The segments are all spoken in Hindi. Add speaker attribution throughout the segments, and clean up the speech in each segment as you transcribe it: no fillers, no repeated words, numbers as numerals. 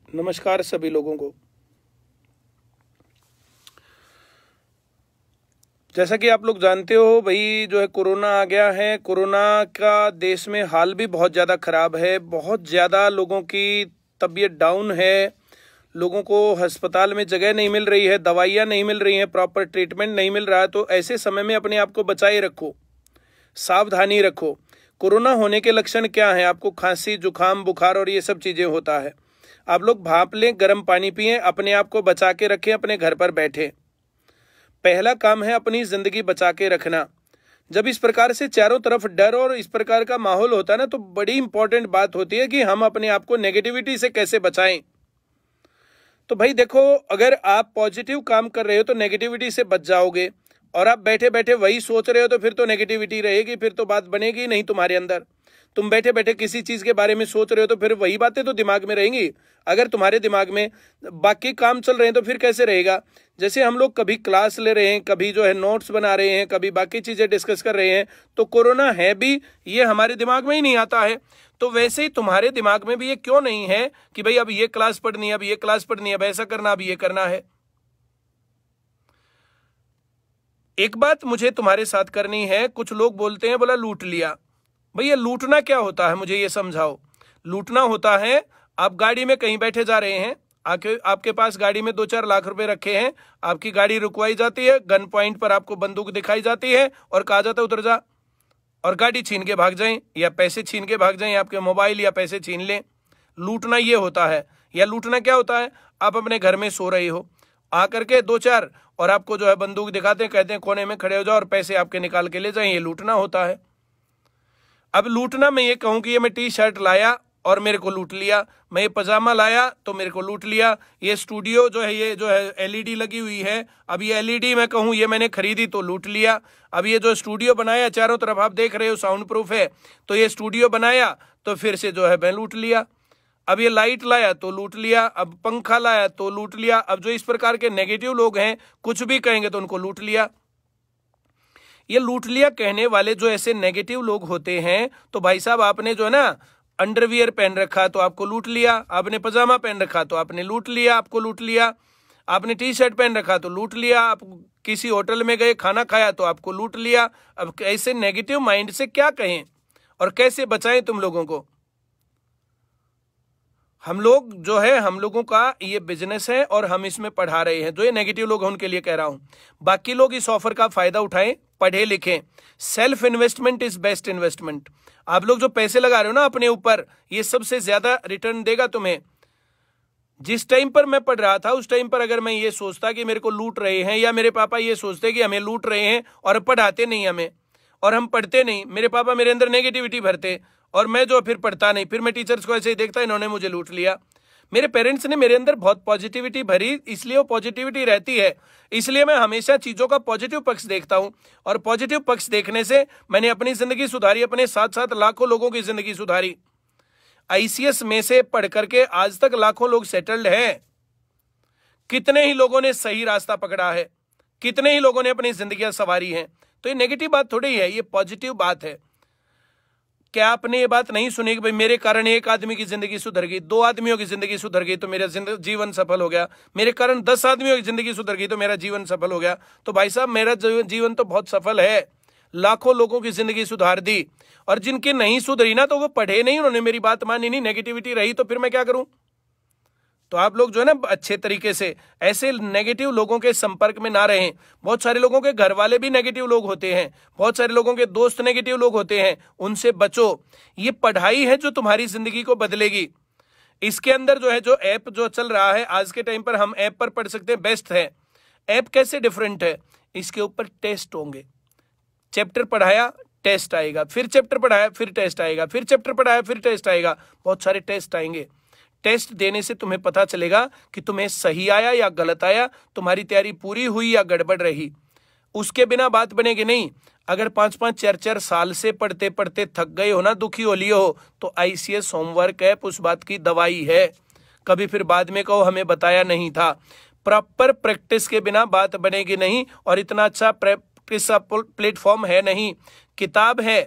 Speaker 1: नमस्कार सभी लोगों को। जैसा कि आप लोग जानते हो भाई, जो है कोरोना आ गया है। कोरोना का देश में हाल भी बहुत ज़्यादा खराब है। बहुत ज़्यादा लोगों की तबीयत डाउन है। लोगों को अस्पताल में जगह नहीं मिल रही है, दवाइयाँ नहीं मिल रही हैं, प्रॉपर ट्रीटमेंट नहीं मिल रहा है। तो ऐसे समय में अपने आप को बचाए रखो, सावधानी रखो। कोरोना होने के लक्षण क्या हैं? आपको खांसी, जुकाम, बुखार और ये सब चीज़ें होता है। आप लोग भाप लें, गर्म पानी पिएं, अपने आप को बचा के रखें, अपने घर पर बैठें। पहला काम है अपनी जिंदगी बचा के रखना। जब इस प्रकार से चारों तरफ डर और इस प्रकार का माहौल होता है ना, तो बड़ी इंपॉर्टेंट बात होती है कि हम अपने आप को नेगेटिविटी से कैसे बचाएं। तो भाई देखो, अगर आप पॉजिटिव काम कर रहे हो तो नेगेटिविटी से बच जाओगे, और आप बैठे बैठे वही सोच रहे हो तो फिर तो नेगेटिविटी रहेगी, फिर तो बात बनेगी नहीं तुम्हारे अंदर। तुम बैठे बैठे किसी चीज के बारे में सोच रहे हो तो फिर वही बातें तो दिमाग में रहेंगी। अगर तुम्हारे दिमाग में बाकी काम चल रहे हैं तो फिर कैसे रहेगा? जैसे हम लोग कभी क्लास ले रहे हैं, कभी जो है नोट्स बना रहे हैं, कभी बाकी चीजें डिस्कस कर रहे हैं, तो कोरोना है भी, ये हमारे दिमाग में ही नहीं आता है। तो वैसे ही तुम्हारे दिमाग में भी ये क्यों नहीं है कि भाई अब ये क्लास पढ़नी है, अब ये क्लास पढ़नी है, अब ऐसा करना, अब ये करना है। एक बात मुझे तुम्हारे साथ करनी है। कुछ लोग बोलते हैं बोला लूट लिया। भैया लूटना क्या होता है, मुझे ये समझाओ। लूटना होता है, आप गाड़ी में कहीं बैठे जा रहे हैं, आपके पास गाड़ी में 2-4 लाख रुपए रखे हैं, आपकी गाड़ी रुकवाई जाती है, गन पॉइंट पर आपको बंदूक दिखाई जाती है और कहा जाता है उतर जा, और गाड़ी छीन के भाग जाएं या पैसे छीन के भाग जाएं, आपके मोबाइल या पैसे छीन लें। लूटना ये होता है। या लूटना क्या होता है? आप अपने घर में सो रही हो, आकर के 2-4 और आपको जो है बंदूक दिखाते हैं, कहते हैं कोने में खड़े हो जाओ और पैसे आपके निकाल के ले जाएं। ये लूटना होता है। अब लूटना मैं ये कहूं कि ये मैं टी शर्ट लाया और मेरे को लूट लिया, मैं ये पजामा लाया तो मेरे को लूट लिया, ये स्टूडियो जो है, ये जो है एलईडी लगी हुई है, अब ये एलईडी मैं कहूं ये मैंने खरीदी तो लूट लिया। अब ये जो स्टूडियो बनाया चारों तरफ आप देख रहे हो साउंड प्रूफ है, तो ये स्टूडियो बनाया तो फिर से जो है मैं लूट लिया। अब ये लाइट लाया तो लूट लिया, अब पंखा लाया तो लूट लिया। अब जो इस प्रकार के नेगेटिव लोग हैं, कुछ भी कहेंगे तो उनको लूट लिया। ये लूट लिया कहने वाले जो ऐसे नेगेटिव लोग होते हैं, तो भाई साहब आपने जो है ना अंडरवियर पहन रखा तो आपको लूट लिया, आपने पजामा पहन रखा तो आपने लूट लिया, आपको लूट लिया, आपने टी शर्ट पहन रखा तो लूट लिया, आप किसी होटल में गए खाना खाया तो आपको लूट लिया। अब ऐसे नेगेटिव माइंड से क्या कहें और कैसे बचाएं तुम लोगों को? हम लोग जो है, हम लोगों का ये बिजनेस है और हम इसमें पढ़ा रहे हैं। जो ये नेगेटिव लोग हैं उनके लिए कह रहा हूं, बाकी लोग इस ऑफर का फायदा उठाएं, पढ़े लिखें। Self investment is best investment. आप लोग जो पैसे लगा रहे हो ना अपने ऊपर, ये सबसे ज्यादा रिटर्न देगा तुम्हें। जिस टाइम पर मैं पढ़ रहा था उस टाइम पर अगर मैं ये सोचता कि मेरे को लूट रहे हैं, या मेरे पापा ये सोचते कि हमें लूट रहे हैं और पढ़ाते नहीं हमें, और हम पढ़ते नहीं, मेरे पापा मेरे अंदर नेगेटिविटी भरते और मैं जो फिर पढ़ता नहीं, फिर मैं टीचर्स को ऐसे ही देखता इन्होंने मुझे लूट लिया। मेरे पेरेंट्स ने मेरे अंदर बहुत पॉजिटिविटी भरी, इसलिए वो पॉजिटिविटी रहती है। इसलिए मैं हमेशा चीजों का पॉजिटिव पक्ष देखता हूं, और पॉजिटिव पक्ष देखने से मैंने अपनी जिंदगी सुधारी, अपने साथ साथ लाखों लोगों की जिंदगी सुधारी। आईसीएस में से पढ़ करके आज तक लाखों लोग सेटल्ड हैं। कितने ही लोगों ने सही रास्ता पकड़ा है, कितने ही लोगों ने अपनी जिंदगियां संवारी हैं। तो ये नेगेटिव बात थोड़ी है, ये पॉजिटिव बात है। क्या आपने ये बात नहीं सुनी कि भाई मेरे कारण एक आदमी की जिंदगी सुधर गई, 2 आदमियों की जिंदगी सुधर गई तो मेरा जीवन सफल हो गया, मेरे कारण 10 आदमियों की जिंदगी सुधर गई तो मेरा जीवन सफल हो गया। तो भाई साहब मेरा जीवन तो बहुत सफल है, लाखों लोगों की जिंदगी सुधार दी। और जिनकी नहीं सुधरी ना, तो वो पढ़े नहीं, उन्होंने मेरी बात मानी नहीं, नेगेटिविटी रही, तो फिर मैं क्या करूं? तो आप लोग जो है ना अच्छे तरीके से ऐसे नेगेटिव लोगों के संपर्क में ना रहें। बहुत सारे लोगों के घर वाले भी नेगेटिव लोग होते हैं, बहुत सारे लोगों के दोस्त नेगेटिव लोग होते हैं, उनसे बचो। ये पढ़ाई है जो तुम्हारी जिंदगी को बदलेगी। इसके अंदर जो है, जो ऐप जो चल रहा है आज के टाइम पर, हम ऐप पर पढ़ सकते हैं, बेस्ट है। ऐप कैसे डिफरेंट है? इसके ऊपर टेस्ट होंगे। चैप्टर पढ़ाया टेस्ट आएगा, फिर चैप्टर पढ़ाया फिर टेस्ट आएगा, फिर चैप्टर पढ़ाया फिर टेस्ट आएगा, बहुत सारे टेस्ट आएंगे। टेस्ट देने से तुम्हें पता चलेगा कि तुम्हें सही आया या गलत आया, तुम्हारी तैयारी पूरी हुई या गड़बड़ रही। उसके बिना बात बनेगी नहीं। अगर 5-5, 4-4 साल से पढ़ते पढ़ते थक गए हो ना, दुखी हो लिए हो, तो आईसीएस होमवर्क ऐप उस बात की दवाई है। कभी फिर बाद में कहो हमें बताया नहीं था। प्रॉपर प्रैक्टिस के बिना बात बनेगी नहीं, और इतना अच्छा प्रैक्टिस प्लेटफॉर्म है नहीं। किताब है,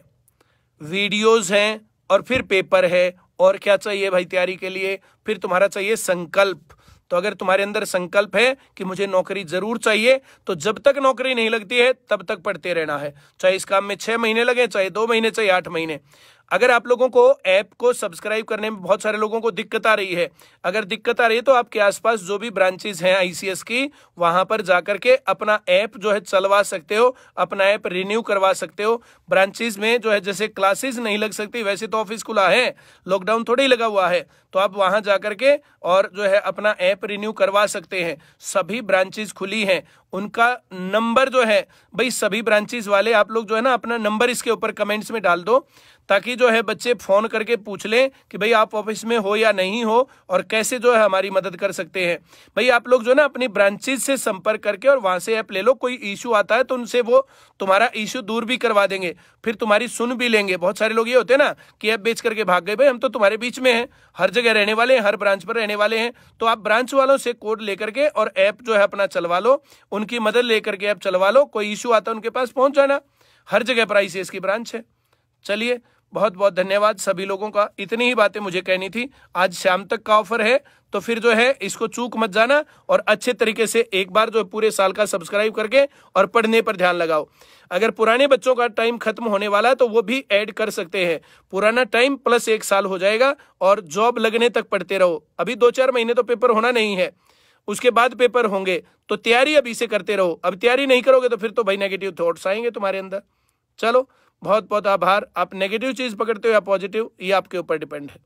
Speaker 1: वीडियोज हैं और फिर पेपर है, और क्या चाहिए भाई तैयारी के लिए? फिर तुम्हारा चाहिए संकल्प। तो अगर तुम्हारे अंदर संकल्प है कि मुझे नौकरी जरूर चाहिए, तो जब तक नौकरी नहीं लगती है तब तक पढ़ते रहना है, चाहे इस काम में 6 महीने लगे, चाहे 2 महीने, चाहे 8 महीने। अगर आप लोगों को ऐप को सब्सक्राइब करने में बहुत सारे लोगों को दिक्कत आ रही है, अगर दिक्कत आ रही है तो आपके आसपास जो भी ब्रांचेस हैं आईसीएस की, वहां पर जाकर के अपना ऐप जो है चलवा सकते हो, अपना ऐप रिन्यू करवा सकते हो। ब्रांचेस में जो है जैसे क्लासेस नहीं लग सकती, वैसे तो ऑफिस खुला है, लॉकडाउन थोड़ी लगा हुआ है, तो आप वहां जाकर के और जो है अपना ऐप रिन्यू करवा सकते हैं। सभी ब्रांचेस खुली हैं, उनका नंबर जो है भाई, सभी ब्रांचेस वाले आप लोग जो है ना अपना नंबर इसके ऊपर कमेंट्स में डाल दो, ताकि जो है बच्चे फोन करके पूछ लें कि भाई आप ऑफिस में हो या नहीं हो, और कैसे जो है हमारी मदद कर सकते हैं। भाई आप लोग जो है ना अपनी ब्रांचेस से संपर्क करके और वहां से ऐप ले लो। कोई इशू आता है तो उनसे वो तुम्हारा इशू दूर भी करवा देंगे, फिर तुम्हारी सुन भी लेंगे। बहुत सारे लोग ये होते हैं ना कि ऐप बेच करके भाग गए, भाई हम तो तुम्हारे बीच में हैं, हर जगह रहने वाले हैं, हर ब्रांच पर रहने वाले हैं। तो आप ब्रांच वालों से कोड लेकर के और ऐप जो है अपना चलवा लो, उनकी मदद लेकर के ऐप चलवा लो। कोई इशू आता है उनके पास पहुंच जाना, हर जगह पर आईसीएस की ब्रांच है। चलिए, बहुत बहुत धन्यवाद सभी लोगों का। इतनी ही बातें मुझे कहनी थी। आज शाम तक का ऑफर है, तो फिर जो है इसको चूक मत जाना, और अच्छे तरीके से एक बार जो पूरे साल का सब्सक्राइब करके और पढ़ने पर ध्यान लगाओ। अगर पुराने बच्चों का टाइम खत्म होने वाला है तो वो भी ऐड कर सकते हैं, पुराना टाइम प्लस 1 साल हो जाएगा, और जॉब लगने तक पढ़ते रहो। अभी 2-4 महीने तो पेपर होना नहीं है, उसके बाद पेपर होंगे, तो तैयारी अभी से करते रहो। अब तैयारी नहीं करोगे तो फिर तो भाई नेगेटिव थॉट्स आएंगे तुम्हारे अंदर। चलो, बहुत बहुत आभार। आप नेगेटिव चीज पकड़ते हो या पॉजिटिव, ये आपके ऊपर डिपेंड है।